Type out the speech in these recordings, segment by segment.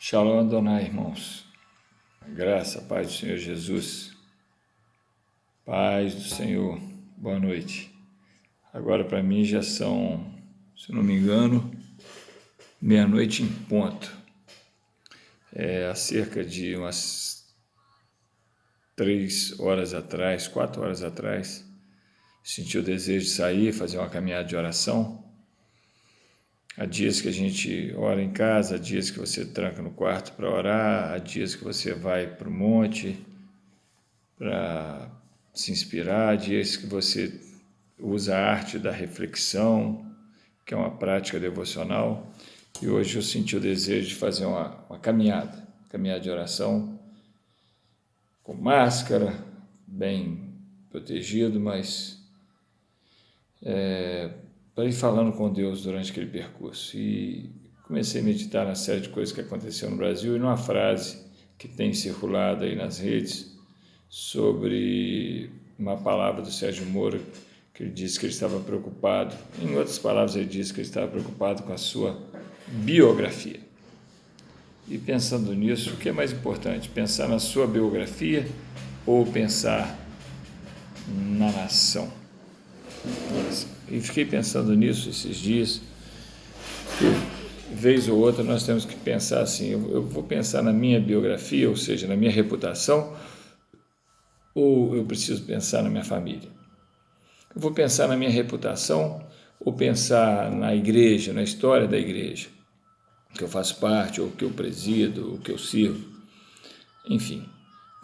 Shalom Adonai, irmãos. Graça, paz do Senhor Jesus. Paz do Senhor. Boa noite. Agora para mim já são, se não me engano, meia-noite em ponto. Há cerca de umas 3 horas atrás, 4 horas atrás, senti o desejo de sair, fazer uma caminhada de oração. Há dias que a gente ora em casa, há dias que você tranca no quarto para orar, há dias que você vai para o monte para se inspirar, há dias que você usa a arte da reflexão, que é uma prática devocional. E hoje eu senti o desejo de fazer uma caminhada de oração, com máscara, bem protegido, mas para ir falando com Deus durante aquele percurso. E comecei a meditar na série de coisas que aconteceu no Brasil e numa frase que tem circulado aí nas redes sobre uma palavra do Sérgio Moro, que ele disse que ele estava preocupado. Em outras palavras, ele disse que ele estava preocupado com a sua biografia. E pensando nisso, o que é mais importante? Pensar na sua biografia ou pensar na nação? E fiquei pensando nisso esses dias. Vez ou outra nós temos que pensar assim, eu vou pensar na minha biografia, ou seja, na minha reputação, ou eu preciso pensar na minha família? Eu vou pensar na minha reputação ou pensar na igreja, na história da igreja, que eu faço parte, ou que eu presido, ou que eu sirvo? Enfim,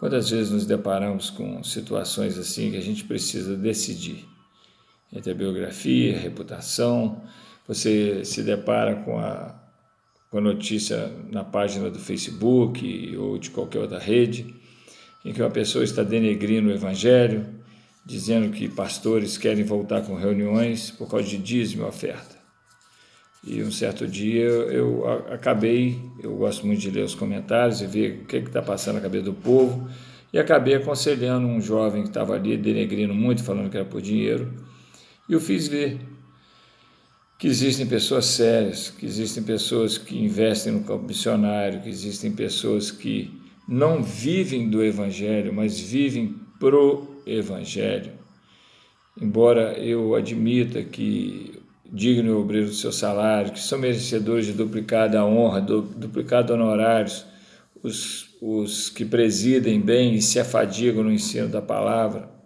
quantas vezes nos deparamos com situações assim que a gente precisa decidir entre a biografia e a reputação? Você se depara com a notícia na página do Facebook ou de qualquer outra rede, em que uma pessoa está denegrindo o Evangelho, dizendo que pastores querem voltar com reuniões por causa de dízimo e oferta. E um certo dia eu gosto muito de ler os comentários e ver o que está passando na cabeça do povo, e acabei aconselhando um jovem que estava ali denegrindo muito, falando que era por dinheiro, e eu fiz ver que existem pessoas sérias, que existem pessoas que investem no campo missionário, que existem pessoas que não vivem do Evangelho, mas vivem pro Evangelho. Embora eu admita que digno é o obreiro do seu salário, que são merecedores de duplicada honra, duplicado honorários, os que presidem bem e se afadigam no ensino da palavra.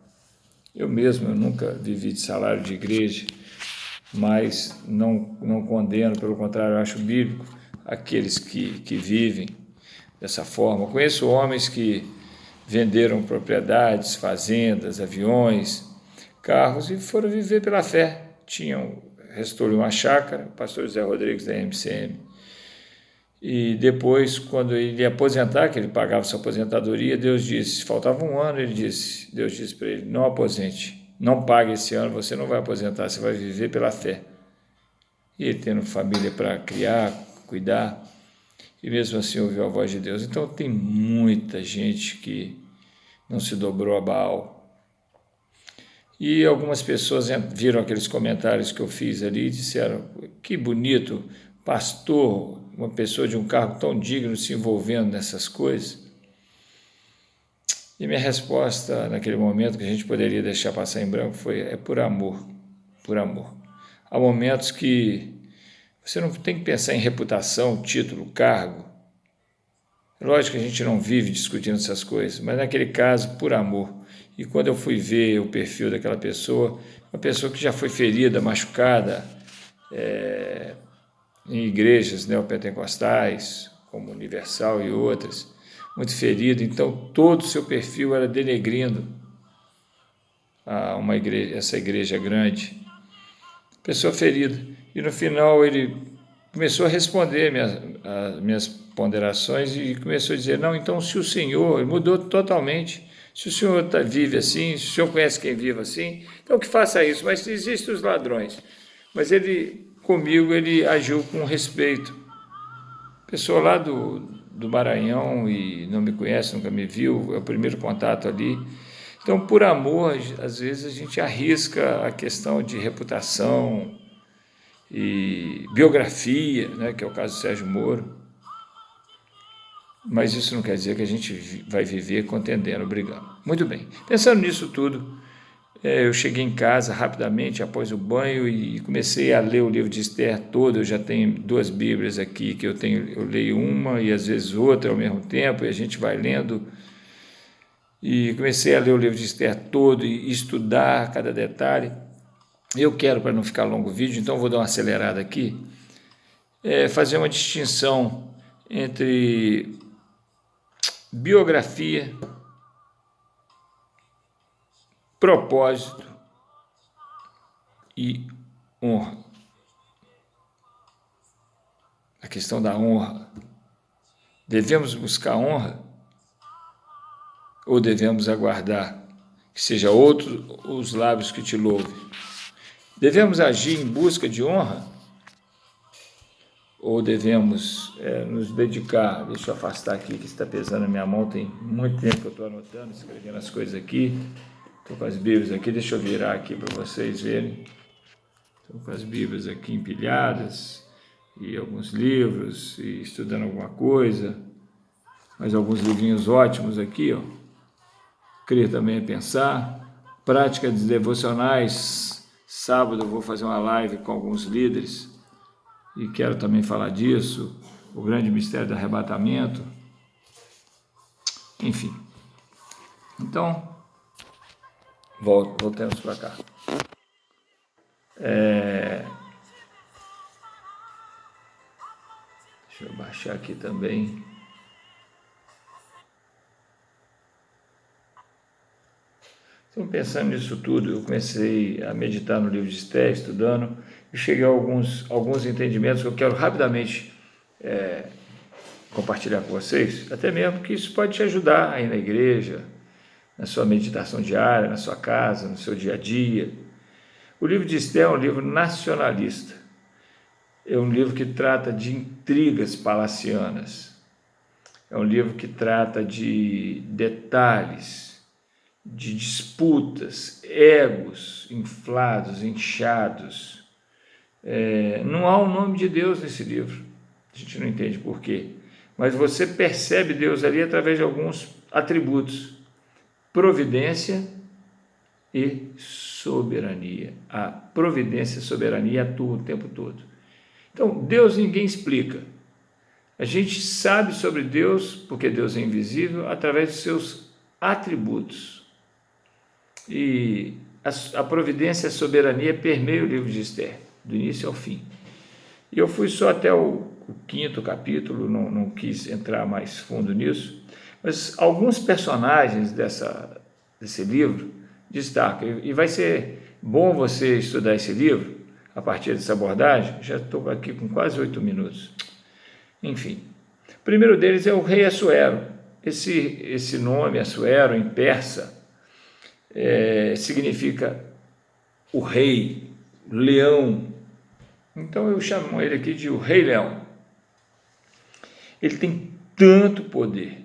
Eu nunca vivi de salário de igreja, mas não condeno, pelo contrário, eu acho bíblico aqueles que vivem dessa forma. Eu conheço homens que venderam propriedades, fazendas, aviões, carros e foram viver pela fé. Restou-lhe uma chácara, o pastor José Rodrigues da MCM. E depois, quando ele ia aposentar, que ele pagava sua aposentadoria, Deus disse, faltava um ano, Deus disse para ele, não aposente, não pague esse ano, você não vai aposentar, você vai viver pela fé. E ele tendo família para criar, cuidar, e mesmo assim ouviu a voz de Deus. Então tem muita gente que não se dobrou a Baal. E algumas pessoas viram aqueles comentários que eu fiz ali e disseram, que bonito, pastor, uma pessoa de um cargo tão digno se envolvendo nessas coisas. E minha resposta naquele momento, que a gente poderia deixar passar em branco, foi, é por amor, por amor. Há momentos que você não tem que pensar em reputação, título, cargo. Lógico que a gente não vive discutindo essas coisas, mas naquele caso, por amor. E quando eu fui ver o perfil daquela pessoa, uma pessoa que já foi ferida, machucada, em igrejas neopentecostais, como Universal e outras, muito ferida, então todo o seu perfil era denegrindo essa igreja grande. Pessoa ferida. E no final ele começou a responder minhas ponderações e começou a dizer, não, então se o Senhor, mudou totalmente, se o Senhor vive assim, se o Senhor conhece quem vive assim, então que faça isso, mas existem os ladrões. Mas comigo ele agiu com respeito. Pessoa lá do Maranhão e não me conhece, nunca me viu, é o primeiro contato ali. Então, por amor, às vezes a gente arrisca a questão de reputação e biografia, né, que é o caso do Sérgio Moro. mas isso não quer dizer que a gente vai viver contendendo, brigando. Muito bem, pensando nisso tudo, eu cheguei em casa rapidamente após o banho e comecei a ler o livro de Esther todo. Eu já tenho 2 Bíblias aqui que eu leio uma e às vezes outra ao mesmo tempo, e a gente vai lendo. E comecei a ler o livro de Esther todo e estudar cada detalhe. Eu quero, para não ficar longo o vídeo, então vou dar uma acelerada aqui, fazer uma distinção entre biografia, propósito e honra. A questão da honra. Devemos buscar honra ou devemos aguardar que seja outro os lábios que te louvem? Devemos agir em busca de honra ou devemos nos dedicar? Deixa eu afastar aqui que está pesando na minha mão, tem muito tempo que eu estou anotando, escrevendo as coisas aqui. Estou com as Bíblias aqui, deixa eu virar aqui para vocês verem. Estou com as Bíblias aqui empilhadas, e alguns livros, e estudando alguma coisa, mas alguns livrinhos ótimos aqui, ó. Crer também é pensar. Prática de devocionais. Sábado eu vou fazer uma live com alguns líderes, e quero também falar disso, o grande mistério do arrebatamento. Enfim. Então, voltemos para cá. Deixa eu baixar aqui também. Então, pensando nisso tudo, eu comecei a meditar no livro de Esther, estudando, e cheguei a alguns entendimentos que eu quero rapidamente compartilhar com vocês, até mesmo que isso pode te ajudar aí na igreja, na sua meditação diária, na sua casa, no seu dia a dia. O livro de Esther é um livro nacionalista, é um livro que trata de intrigas palacianas, é um livro que trata de detalhes, de disputas, egos inflados, inchados. Não há o nome de Deus nesse livro, a gente não entende por quê, mas você percebe Deus ali através de alguns atributos: providência e soberania. A providência e a soberania atuam o tempo todo. Então, Deus ninguém explica. A gente sabe sobre Deus, porque Deus é invisível, através dos seus atributos. E a providência e a soberania permeiam o livro de Esther, do início ao fim. E eu fui só até o 5º capítulo, não quis entrar mais fundo nisso, mas alguns personagens desse livro destacam, e vai ser bom você estudar esse livro a partir dessa abordagem. Já estou aqui com quase 8 minutos. Enfim, o primeiro deles é o rei Assuero. Esse nome, Assuero, em persa, significa o rei, leão. Então eu chamo ele aqui de o Rei Leão. Ele tem tanto poder,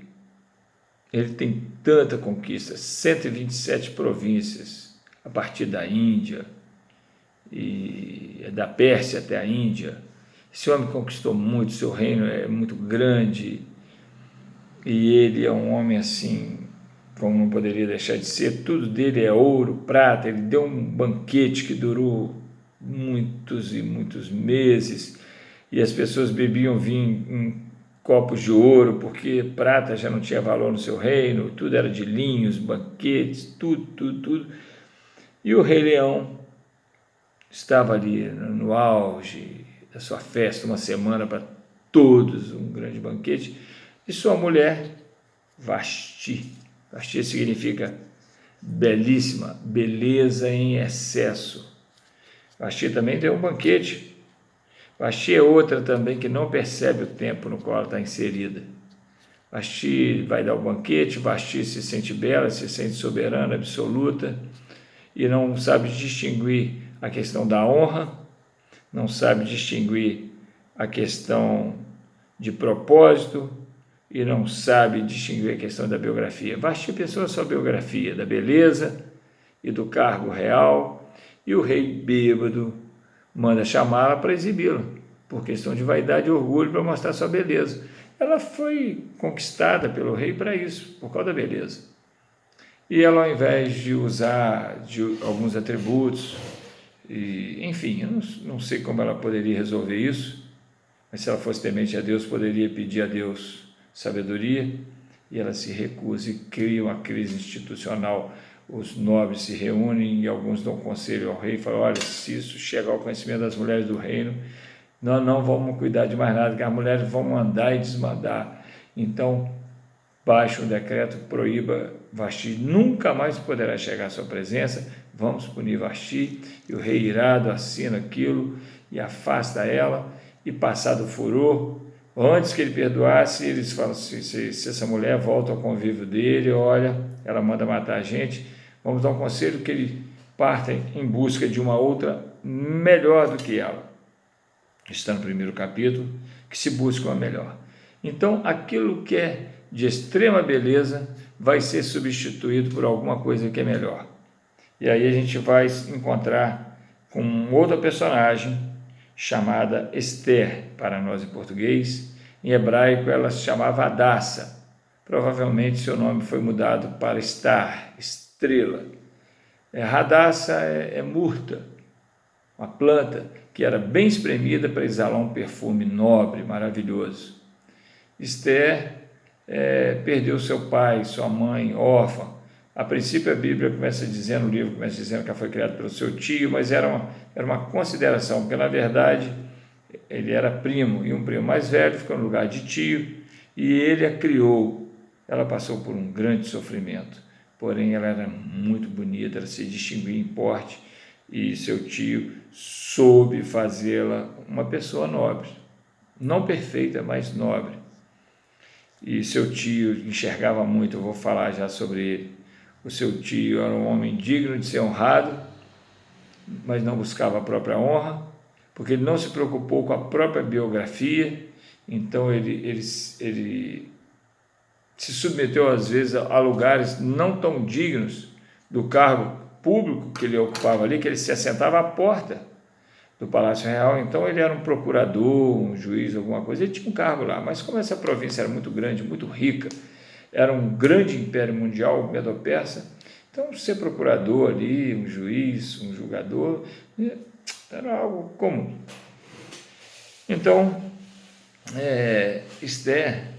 ele tem tanta conquista, 127 províncias, a partir da Índia, e da Pérsia até a Índia. Esse homem conquistou muito, seu reino é muito grande, e ele é um homem assim, como não poderia deixar de ser. Tudo dele é ouro, prata. Ele deu um banquete que durou muitos e muitos meses, e as pessoas bebiam vinho em copos de ouro, porque prata já não tinha valor no seu reino, tudo era de linhos, banquetes, tudo. E o Rei Leão estava ali no auge da sua festa, uma semana para todos, um grande banquete, e sua mulher, Vasti. Vasti significa belíssima, beleza em excesso. Vasti também deu um banquete. Vasti é outra também que não percebe o tempo no qual ela está inserida. Vasti vai dar o banquete, Vasti se sente bela, se sente soberana, absoluta, e não sabe distinguir a questão da honra, não sabe distinguir a questão de propósito, e não sabe distinguir a questão da biografia. Vasti pensou na sua biografia, da beleza e do cargo real, e o rei bêbado manda chamá-la para exibi-la, por questão de vaidade e orgulho, para mostrar sua beleza. ela foi conquistada pelo rei para isso, por causa da beleza. E ela, ao invés de usar alguns atributos, enfim, eu não sei como ela poderia resolver isso, mas se ela fosse temente a Deus, poderia pedir a Deus sabedoria, e ela se recusa e cria uma crise institucional. Os nobres se reúnem e alguns dão conselho ao rei, falam: olha, se isso chega ao conhecimento das mulheres do reino, nós não vamos cuidar de mais nada, que as mulheres vão mandar e desmandar. Então, baixa um decreto, proíba Vasti, nunca mais poderá chegar à sua presença, vamos punir Vasti. E o rei irado assina aquilo e afasta ela, e passado o furor, antes que ele perdoasse, eles falam: se essa mulher volta ao convívio dele, olha, ela manda matar a gente, vamos dar um conselho que ele parta em busca de uma outra melhor do que ela. Está no primeiro capítulo, que se busca uma melhor. Então, aquilo que é de extrema beleza vai ser substituído por alguma coisa que é melhor. E aí a gente vai encontrar com outra personagem chamada Esther, para nós em português. Em hebraico ela se chamava Hadassa. Provavelmente seu nome foi mudado para Star, estrela. Hadassa é murta, uma planta que era bem espremida para exalar um perfume nobre, maravilhoso. Esther perdeu seu pai, sua mãe, órfã. A princípio a Bíblia começa dizendo, o livro começa dizendo que ela foi criada pelo seu tio, mas era uma consideração, porque na verdade ele era primo, e um primo mais velho ficou no lugar de tio, e ele a criou. Ela passou por um grande sofrimento, porém ela era muito bonita, ela se distinguia em porte, e seu tio soube fazê-la uma pessoa nobre, não perfeita, mas nobre. E seu tio enxergava muito, eu vou falar já sobre ele. O seu tio era um homem digno de ser honrado, mas não buscava a própria honra, porque ele não se preocupou com a própria biografia. Então ele se submeteu às vezes a lugares não tão dignos do cargo público que ele ocupava ali, que ele se assentava à porta do Palácio Real. Então ele era um procurador, um juiz, alguma coisa, ele tinha um cargo lá, mas como essa província era muito grande, muito rica, era um grande império mundial medo-persa, então ser procurador ali, um juiz, um julgador, era algo comum. Então, Esther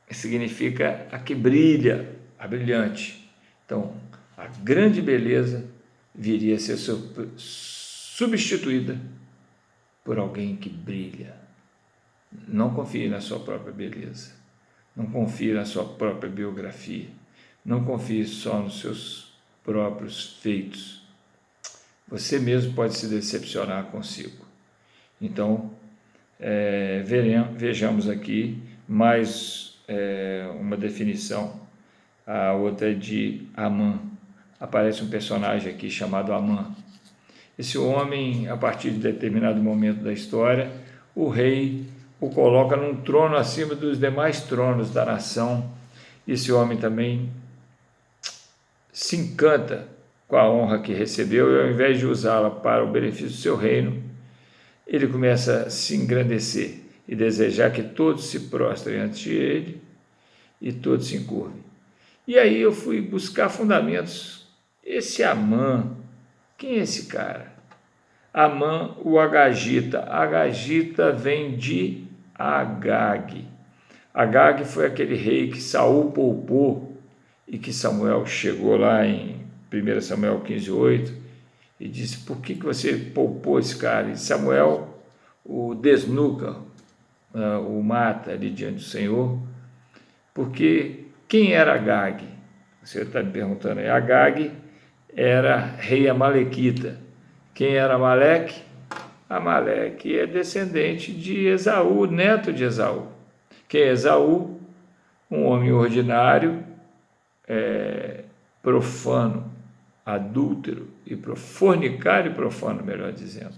significa a que brilha, a brilhante. Então, a grande beleza viria a ser substituída por alguém que brilha. Não confie na sua própria beleza, não confie na sua própria biografia, não confie só nos seus próprios feitos. Você mesmo pode se decepcionar consigo. Então, vejamos aqui mais uma definição. A outra é de Amã. Aparece um personagem aqui chamado Amã. Esse homem, a partir de determinado momento da história, o rei o coloca num trono acima dos demais tronos da nação. Esse homem também se encanta com a honra que recebeu, e ao invés de usá-la para o benefício do seu reino, ele começa a se engrandecer e desejar que todos se prostrem ante ele e todos se encurvem. E aí eu fui buscar fundamentos. Esse Amã, quem é esse cara? Amã, o Agagita. Agagita vem de Agag. Agag foi aquele rei que Saul poupou e que Samuel chegou lá em 1 Samuel 15:8 e disse: por que você poupou esse cara? E Samuel o desnuca, o mata ali diante do Senhor, porque quem era Agag? Você está me perguntando aí. Agag era rei amalequita. Quem era Amaleque? Amaleque é descendente de Esaú, neto de Esaú. Quem é Esaú? Um homem ordinário, profano, adúltero e fornicário e profano, melhor dizendo.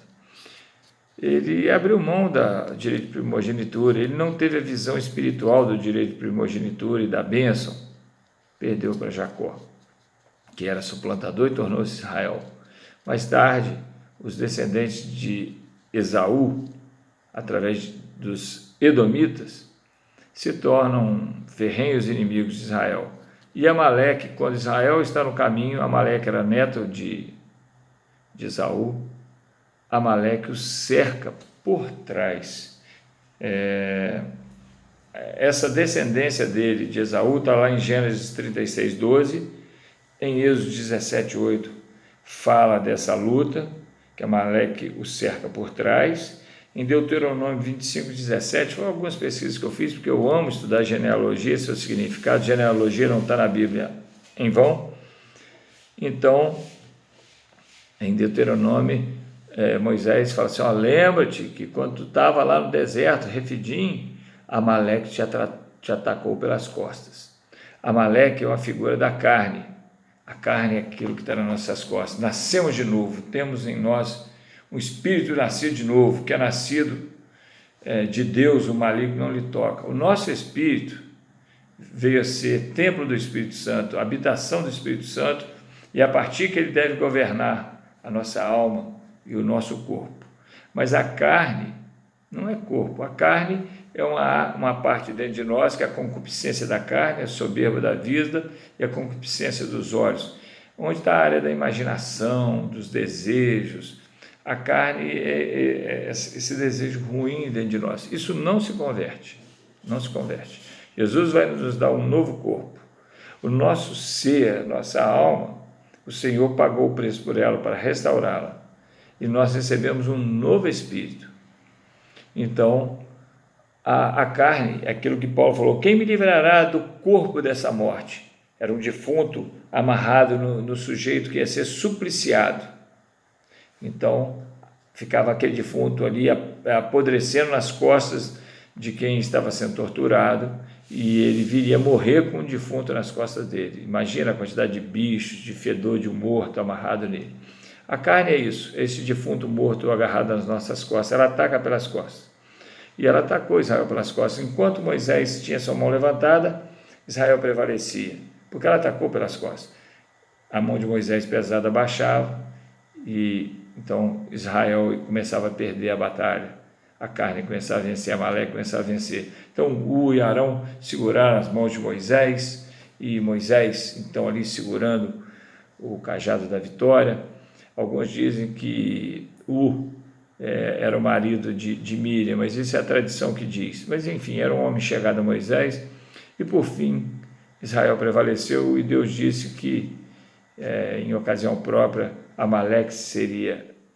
Ele abriu mão do direito de primogenitura, ele não teve a visão espiritual do direito de primogenitura e da bênção, perdeu para Jacó, que era suplantador, e tornou-se Israel. Mais tarde, os descendentes de Esaú, através dos edomitas, se tornam ferrenhos inimigos de Israel. E Amaleque, quando Israel está no caminho, Amaleque era neto de Esaú, Amaleque o cerca por trás. Essa descendência dele, de Esaú, está lá em Gênesis 36, 12, em Êxodo 17, 8, fala dessa luta, que Amaleque o cerca por trás. Em Deuteronômio 25, 17, foram algumas pesquisas que eu fiz, porque eu amo estudar genealogia, seu significado. Genealogia não está na Bíblia em vão. Então, em Deuteronômio, Moisés fala assim, lembra-te que quando tu estava lá no deserto, Refidim, Amaleque te atacou pelas costas. Amaleque é uma figura da carne. A carne é aquilo que está nas nossas costas. Nascemos de novo, temos em nós um espírito nascido de novo, que é nascido de Deus, o maligno não lhe toca. O nosso espírito veio a ser templo do Espírito Santo, habitação do Espírito Santo, e a partir que ele deve governar a nossa alma e o nosso corpo. Mas a carne não é corpo, a carne é uma parte dentro de nós, que é a concupiscência da carne, a soberba da vida e a concupiscência dos olhos, onde está a área da imaginação, dos desejos. A carne é esse desejo ruim dentro de nós. Isso não se converte, não se converte. Jesus vai nos dar um novo corpo. O nosso ser, nossa alma, o Senhor pagou o preço por ela para restaurá-la. E nós recebemos um novo espírito. Então, a carne é aquilo que Paulo falou, quem me livrará do corpo dessa morte? Era um defunto amarrado no sujeito que ia ser supliciado. Então, ficava aquele defunto ali apodrecendo nas costas de quem estava sendo torturado, e ele viria morrer com um defunto nas costas dele. Imagina a quantidade de bichos, de fedor de um morto amarrado nele. A carne é isso, esse defunto morto agarrado nas nossas costas, ela ataca pelas costas. E ela atacou Israel pelas costas. Enquanto Moisés tinha sua mão levantada, Israel prevalecia, porque ela atacou pelas costas. A mão de Moisés pesada baixava, e então Israel começava a perder a batalha. A carne começava a vencer, Amaleque começava a vencer. Então U e Arão seguraram as mãos de Moisés, e Moisés, então ali segurando o cajado da vitória. Alguns dizem que era o marido de Miriam, mas isso é a tradição que diz. Mas enfim, era um homem chegado a Moisés, e por fim Israel prevaleceu, e Deus disse que em ocasião própria Amaleque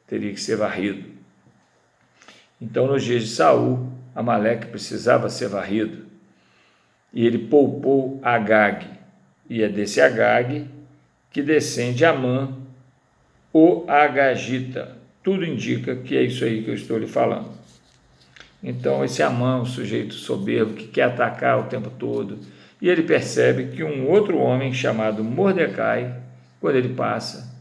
teria que ser varrido. Então, nos dias de Saul, Amaleque precisava ser varrido, e ele poupou Agag, e é desse Agag que descende Amã, o Agagita. Tudo indica que é isso aí que eu estou lhe falando. Então, esse Amã, um sujeito soberbo que quer atacar o tempo todo, e ele percebe que um outro homem chamado Mordecai, quando ele passa,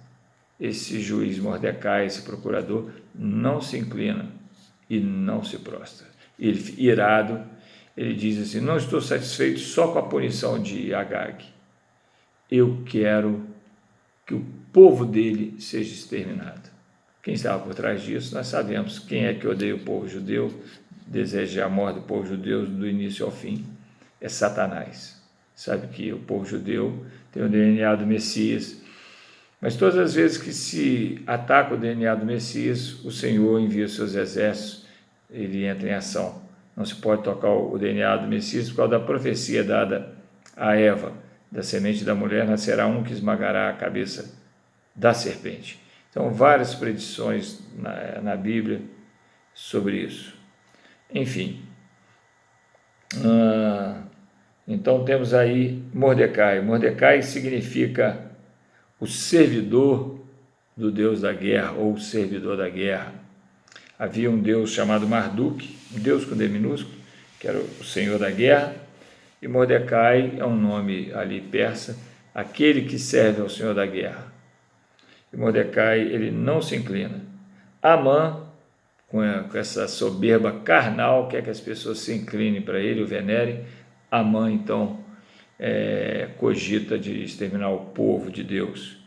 esse juiz Mordecai, esse procurador, não se inclina e não se prostra. Ele, irado, ele diz assim, não estou satisfeito só com a punição de Agag, eu quero que o povo dele seja exterminado. Quem estava por trás disso, nós sabemos. Quem é que odeia o povo judeu, deseja a morte do povo judeu do início ao fim? É Satanás. Sabe que o povo judeu tem o DNA do Messias, mas todas as vezes que se ataca o DNA do Messias, o Senhor envia seus exércitos, ele entra em ação. Não se pode tocar o DNA do Messias por causa da profecia dada a Eva, da semente da mulher nascerá um que esmagará a cabeça da serpente. Então, várias predições na Bíblia sobre isso. Enfim, então temos aí Mordecai. Mordecai significa o servidor do Deus da guerra, ou o servidor da guerra. Havia um Deus chamado Marduk, um Deus com D minúsculo, que era o Senhor da guerra, e Mordecai é um nome ali persa, aquele que serve ao Senhor da guerra. E Mordecai, ele não se inclina. Amã, com essa soberba carnal, quer que as pessoas se inclinem para ele, o venerem. Amã, então, cogita de exterminar o povo de Deus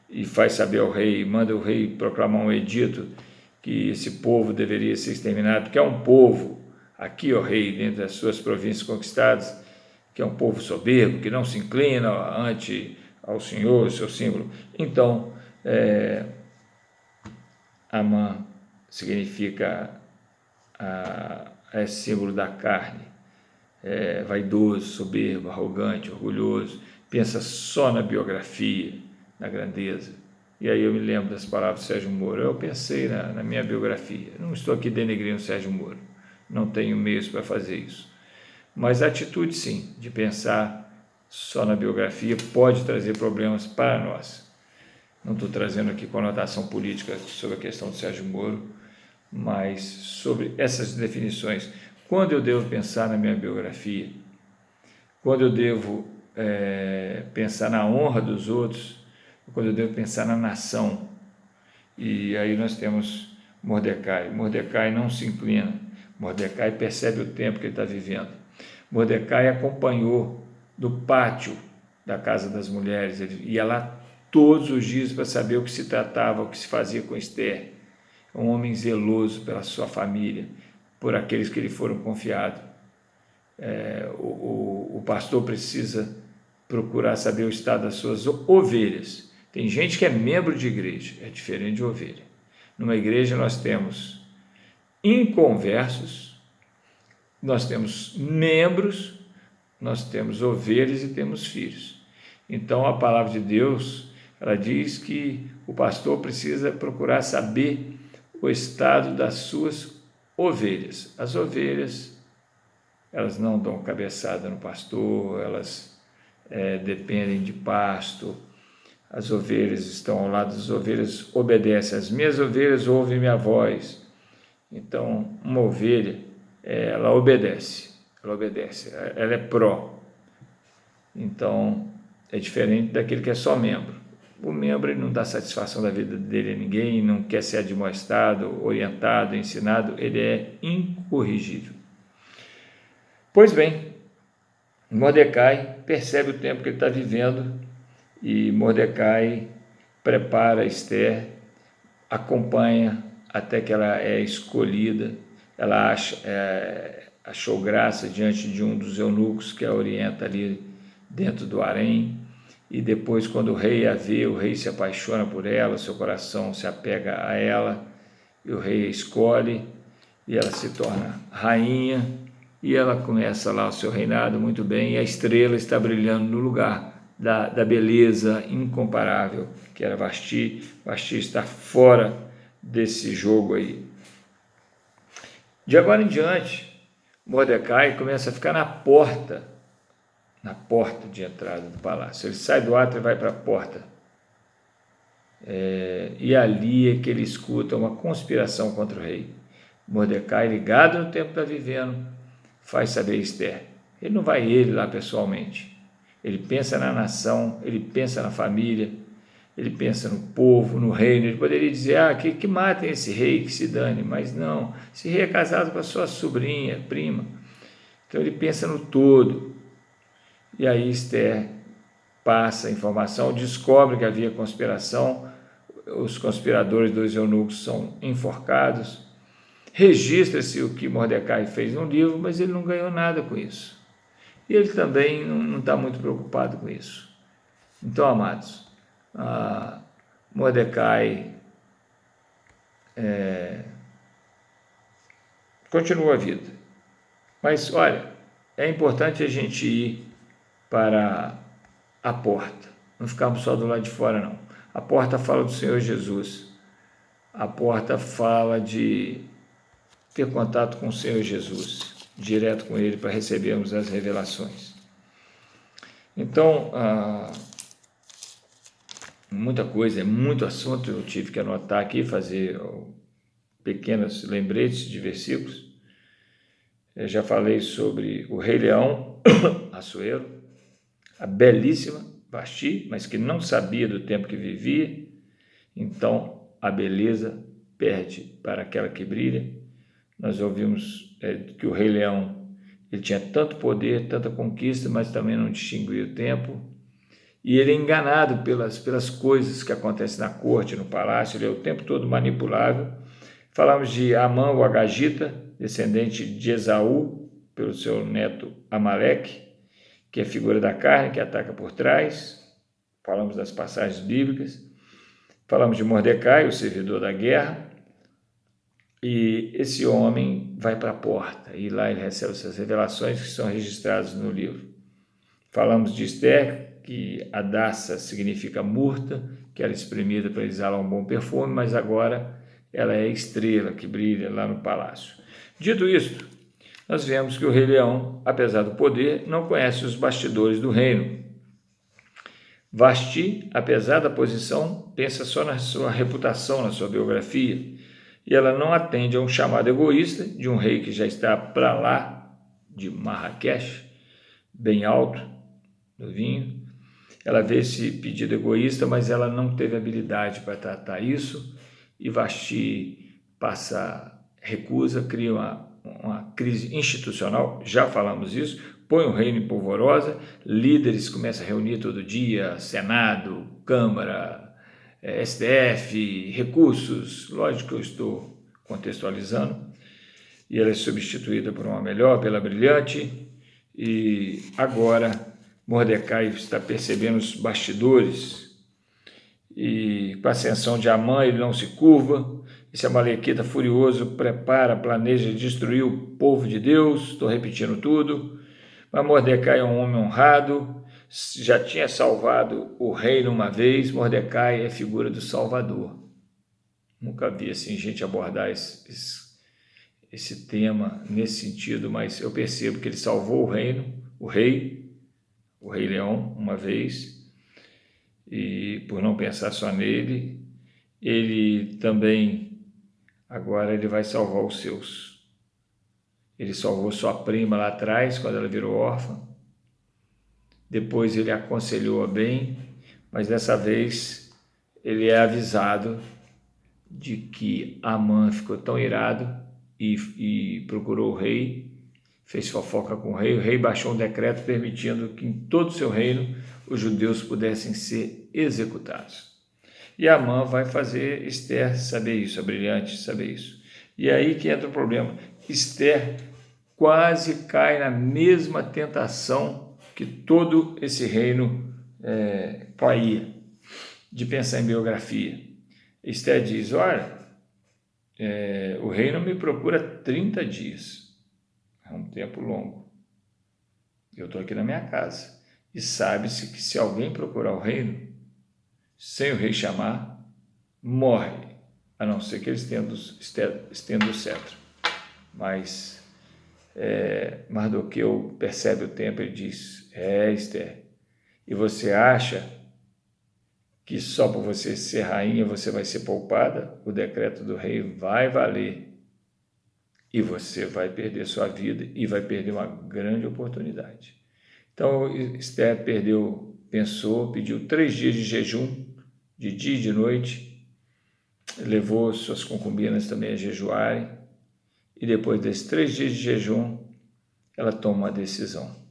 e faz saber ao rei, manda o rei proclamar um edito que esse povo deveria ser exterminado, porque é um povo aqui, ó rei, dentro das suas províncias conquistadas, que é um povo soberbo, que não se inclina ante ao Senhor, seu símbolo. Então, Amã significa é símbolo da carne, vaidoso, soberbo, arrogante, orgulhoso, pensa só na biografia, na grandeza. E aí eu me lembro das palavras do Sérgio Moro. Eu pensei na minha biografia. Não estou aqui denegrindo o Sérgio Moro, não tenho meios para fazer isso. Mas a atitude, sim, de pensar só na biografia pode trazer problemas para nós. Não estou trazendo aqui conotação política sobre a questão do Sérgio Moro, mas sobre essas definições. Quando eu devo pensar na minha biografia? Quando eu devo pensar na honra dos outros? Quando eu devo pensar na nação? E aí nós temos Mordecai. Mordecai não se inclina. Mordecai percebe o tempo que ele está vivendo. Mordecai acompanhou do pátio da casa das mulheres. Ele ia lá todos os dias para saber o que se tratava, o que se fazia com Esther. Um homem zeloso pela sua família, por aqueles que lhe foram confiados. O pastor precisa procurar saber o estado das suas ovelhas. Tem gente que é membro de igreja, é diferente de ovelha. Numa igreja nós temos inconversos, nós temos membros, nós temos ovelhas e temos filhos. Então a palavra de Deus, ela diz que o pastor precisa procurar saber o estado das suas ovelhas. As ovelhas, elas não dão cabeçada no pastor, elas dependem de pasto. As ovelhas estão ao lado das ovelhas, obedecem. As minhas ovelhas ouvem minha voz. Então, uma ovelha, ela obedece, ela é pró. Então, é diferente daquele que é só membro. O membro ele não dá satisfação da vida dele a ninguém, não quer ser admoestado, orientado, ensinado, ele é incorrigível. Pois bem, Mordecai percebe o tempo que ele está vivendo e Mordecai prepara Esther, acompanha até que ela é escolhida, ela achou graça diante de um dos eunucos que a orienta ali dentro do harém, e depois quando o rei a vê, o rei se apaixona por ela, seu coração se apega a ela, e o rei a escolhe, e ela se torna rainha, e ela começa lá o seu reinado muito bem, e a estrela está brilhando no lugar da beleza incomparável, que era Vasti. Vasti está fora desse jogo aí. De agora em diante, Mordecai começa a ficar na porta de entrada do palácio. Ele sai do átrio e vai para a porta. E ali é que ele escuta uma conspiração contra o rei. Mordecai, ligado no tempo que está vivendo, faz saber Esther. Ele não vai lá pessoalmente. Ele pensa na nação, ele pensa na família, ele pensa no povo, no reino. Ele poderia dizer, que matem esse rei, que se dane, mas não, esse rei é casado com a sua sobrinha, prima. Então ele pensa no todo. E aí Esther passa a informação, descobre que havia conspiração, os conspiradores dos eunucos são enforcados, registra-se o que Mordecai fez no livro, mas ele não ganhou nada com isso. E ele também não está muito preocupado com isso. Então, amados, Mordecai continua a vida. Mas, olha, é importante a gente ir para a porta. Não ficarmos só do lado de fora, não. A porta fala do Senhor Jesus. A porta fala de ter contato com o Senhor Jesus, direto com Ele, para recebermos as revelações. Então, muita coisa, muito assunto, eu tive que anotar aqui, fazer pequenos lembretes de versículos. Eu já falei sobre o Rei Leão, Assuero, a belíssima Vasti, mas que não sabia do tempo que vivia, então a beleza perde para aquela que brilha. Nós ouvimos que o Rei Leão ele tinha tanto poder, tanta conquista, mas também não distinguia o tempo, e ele é enganado pelas coisas que acontecem na corte, no palácio, ele é o tempo todo manipulável, Falamos de Amã, o Agagita, descendente de Esaú, pelo seu neto Amaleque, que é figura da carne, que ataca por trás. Falamos das passagens bíblicas. Falamos de Mordecai, o servidor da guerra. E esse homem vai para a porta, e lá ele recebe essas revelações que são registradas no livro. Falamos de Esther, que Adassa significa murta, que era espremida para exalar um bom perfume, mas agora ela é estrela que brilha lá no palácio. Dito isto, nós vemos que o Rei Leão, apesar do poder, não conhece os bastidores do reino. Vasti, apesar da posição, pensa só na sua reputação, na sua biografia, e ela não atende a um chamado egoísta de um rei que já está para lá de Marrakech, bem alto no vinho. Ela vê esse pedido egoísta, mas ela não teve habilidade para tratar isso, e Vasti recusa, cria uma crise institucional, já falamos isso, põe o reino em polvorosa, líderes começam a reunir todo dia, Senado, Câmara, STF, recursos, lógico que eu estou contextualizando, e ela é substituída por uma melhor, pela brilhante, e agora Mordecai está percebendo os bastidores, e com a ascensão de Amã ele não se curva. Esse amalequita furioso planeja destruir o povo de Deus, estou repetindo tudo, mas Mordecai é um homem honrado, já tinha salvado o reino uma vez. Mordecai é figura do Salvador. Nunca vi assim gente abordar esse tema nesse sentido, mas eu percebo que ele salvou o reino, o rei Leão uma vez, e por não pensar só nele, ele também, agora ele vai salvar os seus. Ele salvou sua prima lá atrás, quando ela virou órfã. Depois ele aconselhou-a bem, mas dessa vez ele é avisado de que Amã ficou tão irado e procurou o rei, fez fofoca com o rei baixou um decreto permitindo que em todo o seu reino os judeus pudessem ser executados. E Amã vai fazer Esther saber isso, a brilhante saber isso. E aí que entra o problema. Esther quase cai na mesma tentação que todo esse reino caía, de pensar em biografia. Esther diz, olha, o reino me procura 30 dias, é um tempo longo, eu estou aqui na minha casa, e sabe-se que se alguém procurar o reino, sem o rei chamar, morre, a não ser que ele estenda o cetro. Mas Mardoqueu percebe o tempo e diz, Esther, e você acha que só por você ser rainha você vai ser poupada? O decreto do rei vai valer e você vai perder sua vida e vai perder uma grande oportunidade. Então Esther pensou, pediu 3 dias de jejum, de dia e de noite, levou suas concubinas também a jejuarem, e depois desses 3 dias de jejum, ela toma uma decisão.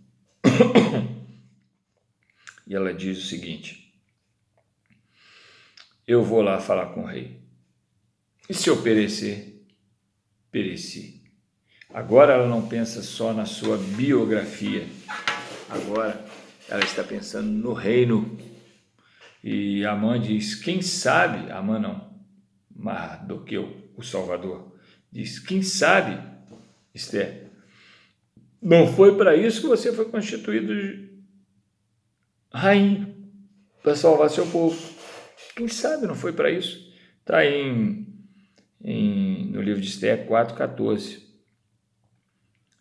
E ela diz o seguinte, eu vou lá falar com o rei, e se eu perecer, pereci. Agora ela não pensa só na sua biografia, agora ela está pensando no reino. E Amã diz, quem sabe, Amã não, Mardoqueu, o Salvador, diz, quem sabe, Esther, não foi para isso que você foi constituído rainha, para salvar seu povo. Quem sabe não foi para isso? Está no livro de Esther 4:14,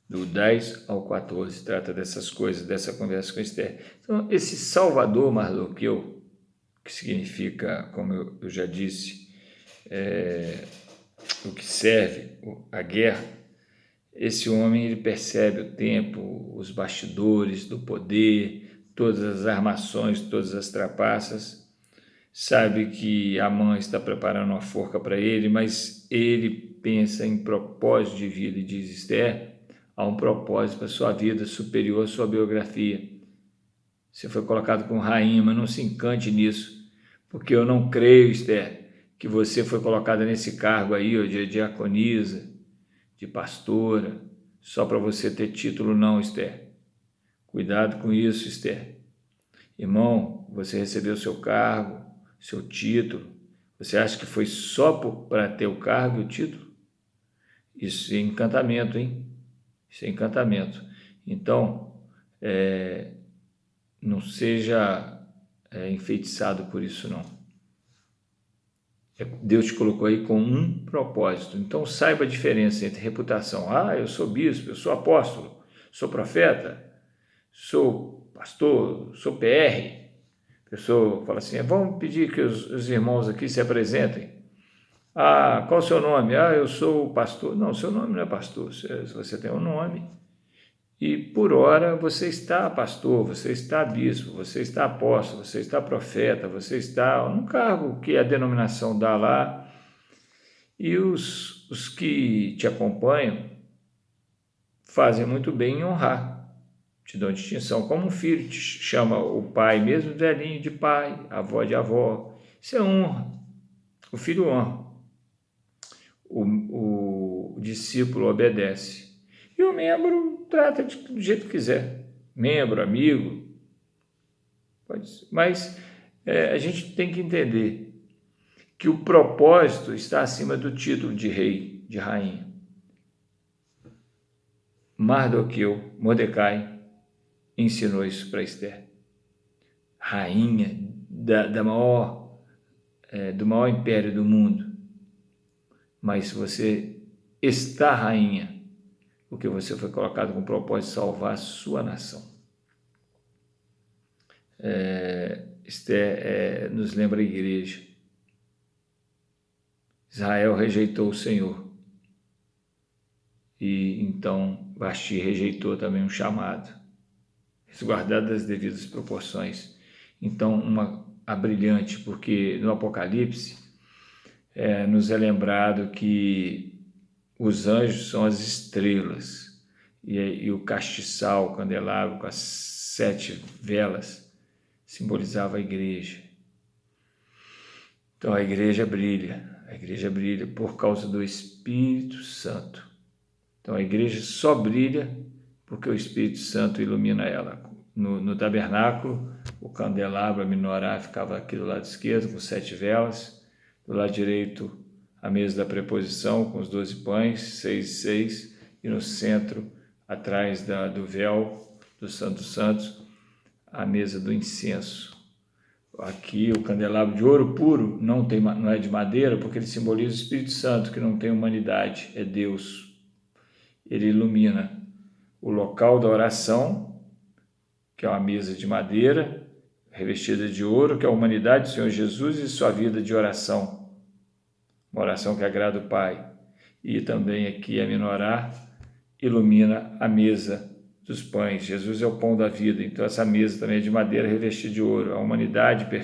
do 10 ao 14, trata dessas coisas, dessa conversa com Esther. Então, esse Salvador Mardoqueu, que significa, como eu já disse, o que serve a guerra, esse homem ele percebe o tempo, os bastidores do poder, todas as armações, todas as trapaças, sabe que Amã está preparando uma forca para ele, mas ele pensa em propósito de vida e diz, Esther, há um propósito para a sua vida superior à sua biografia. Você foi colocado como rainha, mas não se encante nisso, porque eu não creio, Esther, que você foi colocada nesse cargo aí, ó, de diaconisa, de pastora, só para você ter título, não, Esther. Cuidado com isso, Esther. Irmão, você recebeu seu cargo, seu título. Você acha que foi só para ter o cargo e o título? Isso é encantamento, hein? Isso é encantamento. Então, não seja enfeitiçado por isso, não. Deus te colocou aí com um propósito. Então, saiba a diferença entre reputação. Eu sou bispo, eu sou apóstolo, sou profeta, sou pastor, sou PR. A pessoa fala assim, vamos pedir que os irmãos aqui se apresentem. Qual o seu nome? Eu sou pastor. Não, seu nome não é pastor. Você tem um nome e por hora você está pastor, você está bispo, você está apóstolo, você está profeta, você está num cargo que a denominação dá lá, e os que te acompanham fazem muito bem em honrar, te dão distinção, como um filho te chama o pai, mesmo velhinho, de pai, a avó de avó, isso é honra, o filho honra, o discípulo obedece, e o membro trata do jeito que quiser, membro, amigo, pode ser. Mas a gente tem que entender que o propósito está acima do título de rei, de rainha. Mardoqueu, Mordecai, ensinou isso para Esther, rainha do maior império do mundo. Mas você está rainha, porque você foi colocado com o propósito de salvar a sua nação. Esther nos lembra a igreja. Israel rejeitou o Senhor. E então Vasti rejeitou também um chamado, resguardado das devidas proporções. Então, a brilhante, porque no Apocalipse nos é lembrado que os anjos são as estrelas, e o castiçal, o candelabro com as 7 velas, simbolizava a igreja. Então a igreja brilha por causa do Espírito Santo. Então a igreja só brilha porque o Espírito Santo ilumina ela. No tabernáculo, o candelabro, a menorá, ficava aqui do lado esquerdo com 7 velas, do lado direito a mesa da preposição com os 12 pães, 6 e 6, e no centro, atrás do véu do Santo dos Santos, a mesa do incenso. Aqui o candelabro de ouro puro não é de madeira, porque ele simboliza o Espírito Santo, que não tem humanidade, é Deus. Ele ilumina o local da oração, que é uma mesa de madeira, revestida de ouro, que é a humanidade do Senhor Jesus e sua vida de oração. Uma oração que agrada o Pai. E também aqui a menorá ilumina a mesa dos pães. Jesus é o pão da vida, então essa mesa também é de madeira revestida de ouro. A humanidade perfeita